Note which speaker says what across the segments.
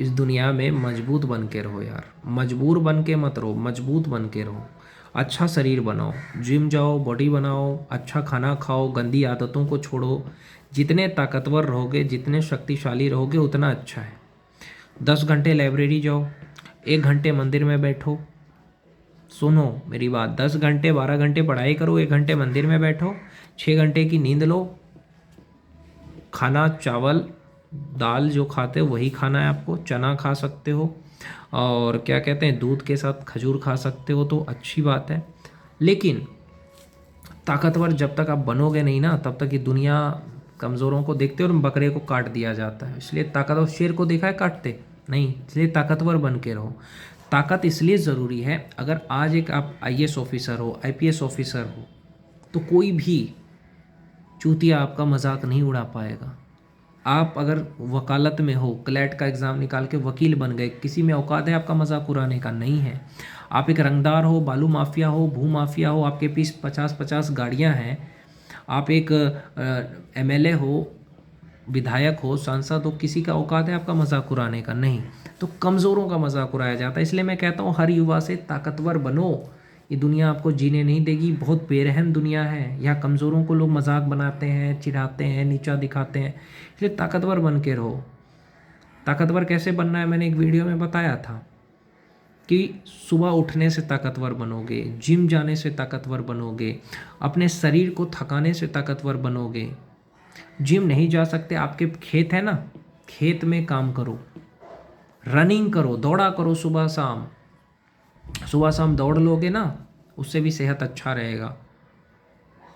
Speaker 1: इस दुनिया में मजबूत बन के रहो यार, मजबूर बन के मत रहो, मजबूत बन के रहो। अच्छा शरीर बनाओ, जिम जाओ, बॉडी बनाओ, अच्छा खाना खाओ, गंदी आदतों को छोड़ो। जितने ताकतवर रहोगे, जितने शक्तिशाली रहोगे, उतना अच्छा है। 10 घंटे लाइब्रेरी जाओ, 1 घंटे मंदिर में बैठो। सुनो मेरी बात, 10 घंटे 12 घंटे पढ़ाई करो, 1 घंटे मंदिर में बैठो, 6 घंटे की नींद लो। खाना चावल दाल जो खाते हो वही खाना है आपको, चना खा सकते हो, और क्या कहते हैं, दूध के साथ खजूर खा सकते हो, तो अच्छी बात है। लेकिन ताकतवर जब तक आप बनोगे नहीं ना, तब तक ये दुनिया कमज़ोरों को देखते और बकरे को काट दिया जाता है। इसलिए ताकतवर शेर को देखा है काटते नहीं, इसलिए ताकतवर बन के रहो। ताकत इसलिए ज़रूरी है, अगर आज एक आप आईएएस ऑफिसर हो, आईपीएस ऑफिसर हो, तो कोई भी चूतिया आपका मजाक नहीं उड़ा पाएगा। आप अगर वकालत में हो, क्लैट का एग्ज़ाम निकाल के वकील बन गए, किसी में औकात है आपका मजाक उड़ाने का? नहीं है। आप एक रंगदार हो, बालू माफिया हो, भू माफिया हो, आपके पीछे 50-50 गाड़ियां हैं, आप एक एमएलए हो, विधायक हो, सांसद हो, किसी का औकात है आपका मजाक उड़ाने का? नहीं। तो कमज़ोरों का मजाक उड़ाया जाता है। इसलिए मैं कहता हूँ हर युवा से ताकतवर बनो। ये दुनिया आपको जीने नहीं देगी, बहुत बेरहम दुनिया है। यहाँ कमज़ोरों को लोग मजाक बनाते हैं, चिढ़ाते हैं, नीचा दिखाते हैं। इसलिए ताकतवर बन के रहो। ताकतवर कैसे बनना है मैंने एक वीडियो में बताया था कि सुबह उठने से ताकतवर बनोगे, जिम जाने से ताकतवर बनोगे, अपने शरीर को थकाने से ताकतवर बनोगे। जिम नहीं जा सकते, आपके खेत है ना, खेत में काम करो, रनिंग करो, दौड़ा करो सुबह शाम। सुबह शाम दौड़ लोगे ना, उससे भी सेहत अच्छा रहेगा।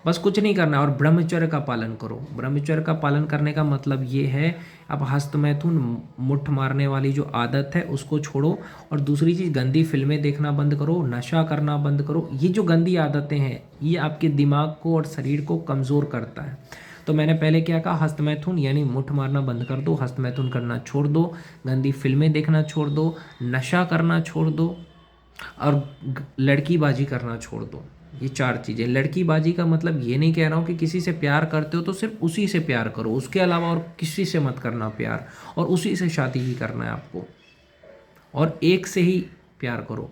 Speaker 1: बस कुछ नहीं करना है, और ब्रह्मचर्य का पालन करो। ब्रह्मचर्य का पालन करने का मतलब ये है, अब हस्तमैथुन मुट्ठ मारने वाली जो आदत है उसको छोड़ो, और दूसरी चीज़, गंदी फिल्में देखना बंद करो, नशा करना बंद करो। ये जो गंदी आदतें हैं ये आपके दिमाग को और शरीर को कमज़ोर करता है। तो मैंने पहले क्या कहा, हस्तमैथुन यानी मुट्ठ मारना बंद कर दो, हस्तमैथुन करना छोड़ दो, गंदी फिल्में देखना छोड़ दो, नशा करना छोड़ दो, और लड़कीबाजी करना छोड़ दो। ये 4 चीज़ें। लड़कीबाजी का मतलब ये नहीं कह रहा हूँ कि किसी से प्यार करते हो तो सिर्फ उसी से प्यार करो, उसके अलावा और किसी से मत करना प्यार, और उसी से शादी ही करना है आपको, और एक से ही प्यार करो,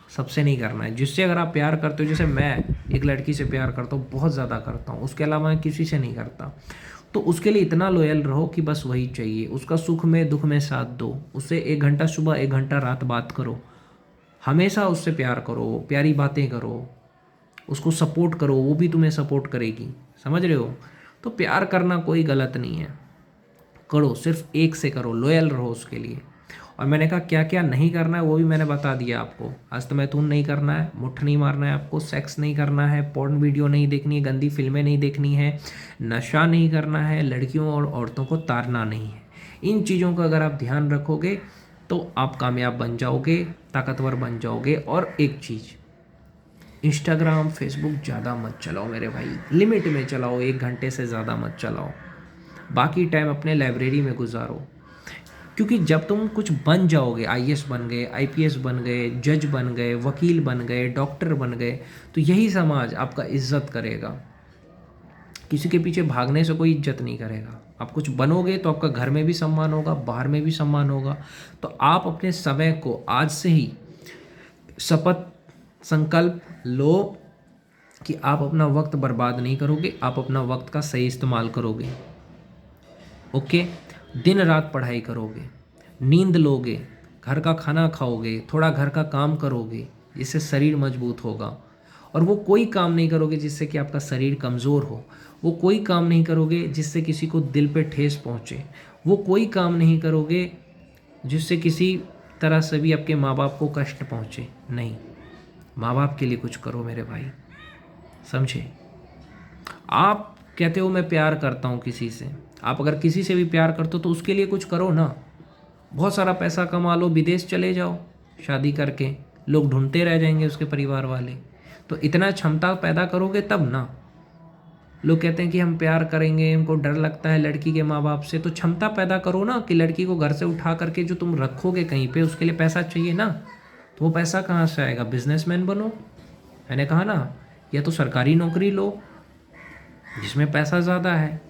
Speaker 1: सबसे नहीं करना है। जिससे अगर आप प्यार करते हो, जैसे मैं एक लड़की से प्यार करता हूँ, बहुत ज़्यादा करता हूँ, उसके अलावा मैं किसी से नहीं करता, तो उसके लिए इतना लॉयल रहो कि बस वही चाहिए। उसका सुख में दुख में साथ दो, उससे 1 घंटा सुबह 1 घंटा रात बात करो, हमेशा उससे प्यार करो, प्यारी बातें करो, उसको सपोर्ट करो, वो भी तुम्हें सपोर्ट करेगी। समझ रहे हो? तो प्यार करना कोई गलत नहीं है, करो, सिर्फ एक से करो, लॉयल रहो उसके लिए। और मैंने कहा क्या क्या नहीं करना है वो भी मैंने बता दिया आपको। हस्तमैथुन नहीं करना है, मुट्ठ नहीं मारना है आपको, सेक्स नहीं करना है, पॉर्न वीडियो नहीं देखनी है, गंदी फिल्में नहीं देखनी है, नशा नहीं करना है, लड़कियों और औरतों को ताड़ना नहीं है। इन चीज़ों का अगर आप ध्यान रखोगे तो आप कामयाब बन जाओगे, ताकतवर बन जाओगे। और एक चीज़, इंस्टाग्राम फेसबुक ज़्यादा मत चलाओ मेरे भाई, लिमिट में चलाओ, 1 घंटे से ज़्यादा मत चलाओ। बाकी टाइम अपने लाइब्रेरी में गुजारो, क्योंकि जब तुम कुछ बन जाओगे, आईएएस बन गए, आईपीएस बन गए, जज बन गए, वकील बन गए, डॉक्टर बन गए, तो यही समाज आपका इज्जत करेगा। किसी के पीछे भागने से कोई इज्जत नहीं करेगा। आप कुछ बनोगे तो आपका घर में भी सम्मान होगा, बाहर में भी सम्मान होगा। तो आप अपने समय को आज से ही शपथ संकल्प लो कि आप अपना वक्त बर्बाद नहीं करोगे, आप अपना वक्त का सही इस्तेमाल करोगे। ओके, दिन रात पढ़ाई करोगे, नींद लोगे, घर का खाना खाओगे, थोड़ा घर का काम करोगे, जिससे शरीर मजबूत होगा। और वो कोई काम नहीं करोगे जिससे कि आपका शरीर कमज़ोर हो, वो कोई काम नहीं करोगे जिससे किसी को दिल पे ठेस पहुँचे, वो कोई काम नहीं करोगे जिससे किसी तरह से भी आपके माँ बाप को कष्ट पहुँचे। नहीं, माँ बाप के लिए कुछ करो मेरे भाई, समझे? आप कहते हो मैं प्यार करता हूँ किसी से, आप अगर किसी से भी प्यार करते हो तो उसके लिए कुछ करो ना। बहुत सारा पैसा कमा लो, विदेश चले जाओ शादी करके, लोग ढूंढते रह जाएंगे उसके परिवार वाले। तो इतना क्षमता पैदा करोगे तब ना। लोग कहते हैं कि हम प्यार करेंगे, उनको डर लगता है लड़की के माँ बाप से, तो क्षमता पैदा करो ना कि लड़की को घर से उठा करके जो तुम रखोगे कहीं पे, उसके लिए पैसा चाहिए ना। तो वो पैसा कहाँ से आएगा? बिजनेसमैन बनो, मैंने कहा ना, या तो सरकारी नौकरी लो जिसमें पैसा ज़्यादा है,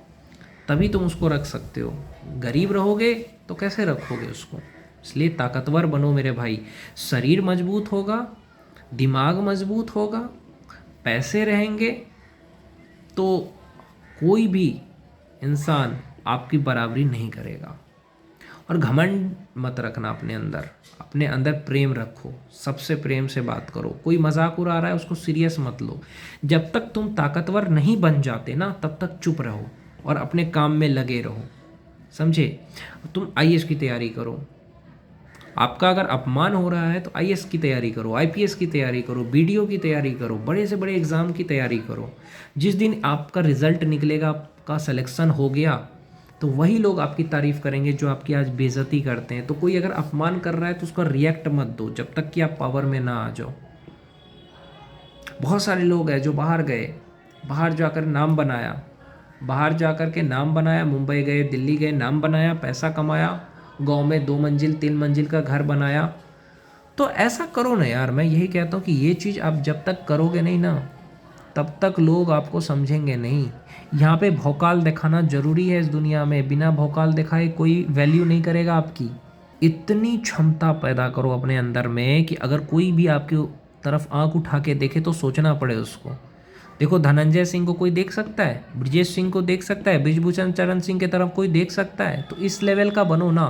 Speaker 1: तभी तुम उसको रख सकते हो। गरीब रहोगे तो कैसे रखोगे उसको? इसलिए ताकतवर बनो मेरे भाई। शरीर मजबूत होगा, दिमाग मजबूत होगा, पैसे रहेंगे तो कोई भी इंसान आपकी बराबरी नहीं करेगा। और घमंड मत रखना अपने अंदर प्रेम रखो, सबसे प्रेम से बात करो। कोई मजाक उड़ा रहा है उसको सीरियस मत लो। जब तक तुम ताकतवर नहीं बन जाते ना तब तक चुप रहो और अपने काम में लगे रहो, समझे। तुम आईएएस की तैयारी करो, आपका अगर अपमान हो रहा है तो आईएएस की तैयारी करो, आईपीएस की तैयारी करो, बीडीओ की तैयारी करो, बड़े से बड़े एग्ज़ाम की तैयारी करो। जिस दिन आपका रिजल्ट निकलेगा, आपका सिलेक्शन हो गया, तो वही लोग आपकी तारीफ़ करेंगे जो आपकी आज बेइज्जती करते हैं। तो कोई अगर अपमान कर रहा है तो उसका रिएक्ट मत दो जब तक कि आप पावर में ना आ जाओ। बहुत सारे लोग हैं जो बाहर गए, बाहर जाकर नाम बनाया, बाहर जाकर के नाम बनाया, मुंबई गए, दिल्ली गए, नाम बनाया, पैसा कमाया, गांव में 2 मंजिल 3 मंजिल का घर बनाया। तो ऐसा करो ना यार, मैं यही कहता हूँ कि ये चीज़ आप जब तक करोगे नहीं ना तब तक लोग आपको समझेंगे नहीं। यहाँ पे भौकाल दिखाना ज़रूरी है इस दुनिया में, बिना भौकाल दिखाए कोई वैल्यू नहीं करेगा आपकी। इतनी क्षमता पैदा करो अपने अंदर में कि अगर कोई भी आपकी तरफ आंख उठा के देखे तो सोचना पड़े उसको। देखो धनंजय सिंह को कोई देख सकता है, ब्रजेश सिंह को देख सकता है, ब्रिजभूषण चरण सिंह की तरफ कोई देख सकता है। तो इस लेवल का बनो ना,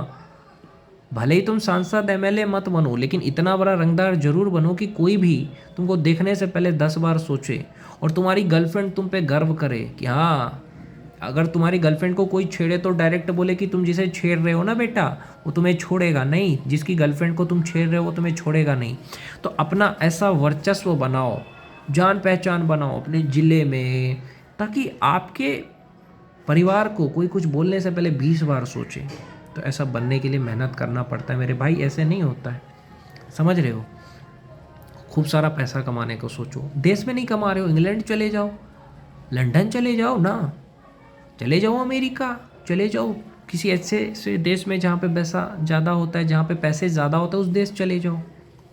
Speaker 1: भले ही तुम सांसद एमएलए मत बनो, लेकिन इतना बड़ा रंगदार जरूर बनो कि कोई भी तुमको देखने से पहले 10 बार सोचे। और तुम्हारी गर्लफ्रेंड तुम पे गर्व करे कि हाँ, अगर तुम्हारी गर्लफ्रेंड को कोई छेड़े तो डायरेक्ट बोले कि तुम जिसे छेड़ रहे हो ना बेटा वो तुम्हें छोड़ेगा नहीं, जिसकी गर्लफ्रेंड को तुम छेड़ रहे हो वो तुम्हें छोड़ेगा नहीं। तो अपना ऐसा वर्चस्व बनाओ, जान पहचान बनाओ अपने ज़िले में, ताकि आपके परिवार को कोई कुछ बोलने से पहले 20 बार सोचे। तो ऐसा बनने के लिए मेहनत करना पड़ता है मेरे भाई, ऐसे नहीं होता है, समझ रहे हो। खूब सारा पैसा कमाने को सोचो, देश में नहीं कमा रहे हो इंग्लैंड चले जाओ, लंदन चले जाओ ना, चले जाओ अमेरिका, चले जाओ किसी ऐसे देश में जहाँ पे पैसा ज़्यादा होता है, जहाँ पे पैसे ज़्यादा होता है उस देश चले जाओ,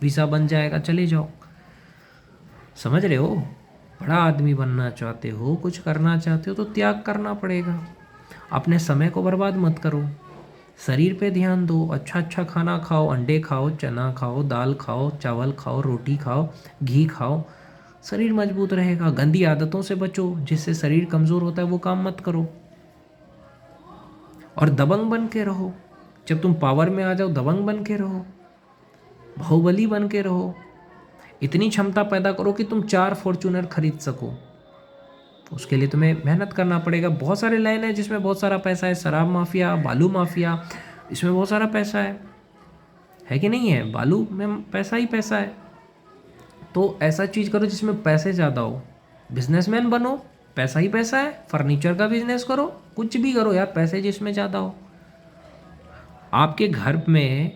Speaker 1: वीज़ा बन जाएगा, चले जाओ। समझ रहे हो, बड़ा आदमी बनना चाहते हो, कुछ करना चाहते हो तो त्याग करना पड़ेगा। अपने समय को बर्बाद मत करो, शरीर पे ध्यान दो, अच्छा अच्छा खाना खाओ, अंडे खाओ, चना खाओ, दाल खाओ, चावल खाओ, रोटी खाओ, घी खाओ, शरीर मजबूत रहेगा। गंदी आदतों से बचो, जिससे शरीर कमज़ोर होता है वो काम मत करो। और दबंग बन के रहो, जब तुम पावर में आ जाओ दबंग बन के रहो, बाहुबली बन के रहो। इतनी क्षमता पैदा करो कि तुम 4 फॉर्च्यूनर खरीद सको। उसके लिए तुम्हें मेहनत करना पड़ेगा। बहुत सारे लाइन है जिसमें बहुत सारा पैसा है, शराब माफिया, बालू माफिया, इसमें बहुत सारा पैसा है कि नहीं है, बालू में पैसा ही पैसा है। तो ऐसा चीज़ करो जिसमें पैसे ज़्यादा हो, बिजनेसमैन बनो, पैसा ही पैसा है, फर्नीचर का बिजनेस करो, कुछ भी करो यार, पैसे जिसमें ज़्यादा हो। आपके घर में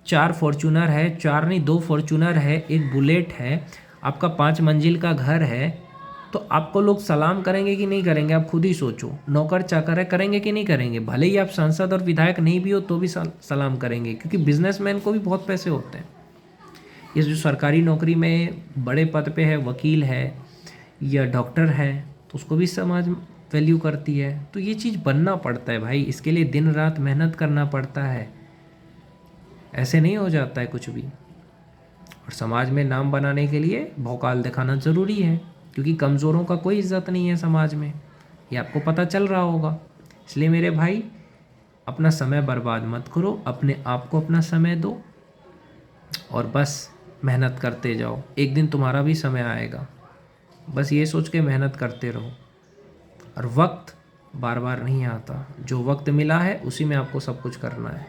Speaker 1: 4 फॉर्च्यूनर है, 4 नहीं 2 फॉर्च्यूनर है, एक बुलेट है, आपका 5 मंजिल का घर है, तो आपको लोग सलाम करेंगे कि नहीं करेंगे, आप खुद ही सोचो। नौकर चाकर है, करेंगे कि नहीं करेंगे, भले ही आप सांसद और विधायक नहीं भी हो तो भी सलाम करेंगे, क्योंकि बिजनेसमैन को भी बहुत पैसे होते हैं। ये जो सरकारी नौकरी में बड़े पद पे है, वकील है या डॉक्टर है, तो उसको भी समाज वैल्यू करती है। तो ये चीज़ बनना पड़ता है भाई, इसके लिए दिन रात मेहनत करना पड़ता है, ऐसे नहीं हो जाता है कुछ भी। और समाज में नाम बनाने के लिए भौकाल दिखाना ज़रूरी है, क्योंकि कमज़ोरों का कोई इज्जत नहीं है समाज में, ये आपको पता चल रहा होगा। इसलिए मेरे भाई अपना समय बर्बाद मत करो, अपने आप को अपना समय दो और बस मेहनत करते जाओ। एक दिन तुम्हारा भी समय आएगा, बस ये सोच के मेहनत करते रहो। और वक्त बार बार नहीं आता, जो वक्त मिला है उसी में आपको सब कुछ करना है।